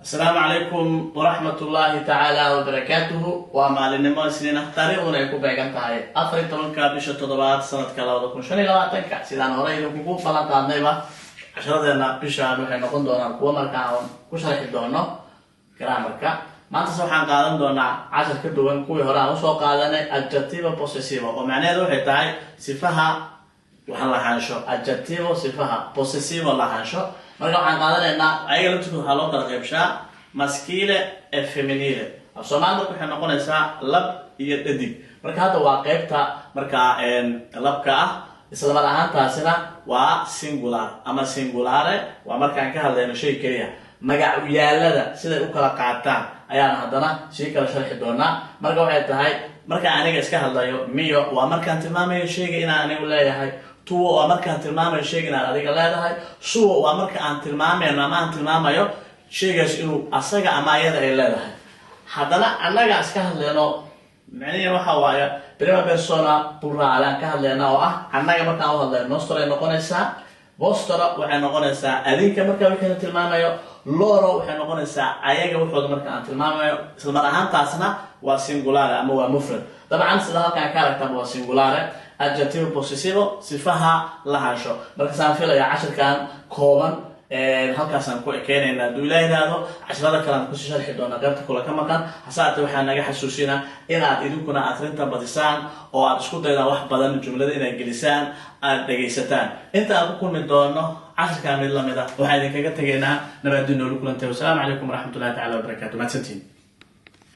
السلام عليكم ورحمة الله تعالى وبركاته وما لنما سنين تاريخنا يكون بيجان تاعي أفريق طبعا كابيش التضباط سنة كلا وذكون شني لو أتنك سيدان هراي لو كيكون فلان تانيبا عشرة دينا بيشا نحن نكون دونا كوا مركاون كوش هيك دونا كرامركا ما تصبح عن قادم دونا عشر كدوان كوي هراء وسوا قادنا adjective possessive ومعناه ذو حتاعي صفها وحنا حنشو adjective صفها possessive ولا حنشو marka waxaan qaadanaynaa ayaga laftiisu waxaa loo kala qaybshaa masculine iyo feminine af Soomaalidu waxay noqonaysaa lab iyo dhadig marka hadda waa qaybta marka labka ah isla mar ahaantaasina waa singular ama singulare waa markaan ka hadlayno shay kaliya magacyaalada sida u kala qaataan ayaan haddana si kala sharxi doonaa marka waxay tahay marka aniga iska hadlayo miyo waa markaan tilmaamayo shayga inaan anigu leeyahay tuwo waa markaan tilmaamayo shayga inaan adiga leedahay suwo waa marka aan tilmaamayo ama aan tilmaamayo shaygaas inuu asaga ama ayada ay leedahay haddana annaga iska hadlayno macnaheedu waxa waaye prima persona plurale aan ka hadlayno oo ah annaga markaan u hadlayno nostro ay noqonaysaa vostro waxay noqonaysaa adinka marka wixii tilmaamayo loro waxay noqonaysaa ayaga waxooda marka aan tilmaamayo isla mar ahaantaasna waa singulare ama waa mufrad dabcan sida halkaan ka aragtaan waa singulare adjective possessive sifaha lahaansho marka saan filayaa casharkan kooban halkaasaan ku ekeenaynaa hadduu ilaahay yidhaahdo casharada kale aan kusii sharxi doonaa qaybta kule ka maqan hasaate waxaa naga xasuusinaa inaad idinkuna akhrinta badisaan oo aad isku daydaan wax badan jumlada inaad gelisaan aad dhegaysataan inta aan ku kulmi doono casharkan mid lamid ah waxaa idinkaga tegaynaa nabadgelyada noolu kulantay wasalaamu calaykum waraxmatullahi tacaala wabarakaatu mahadsantiin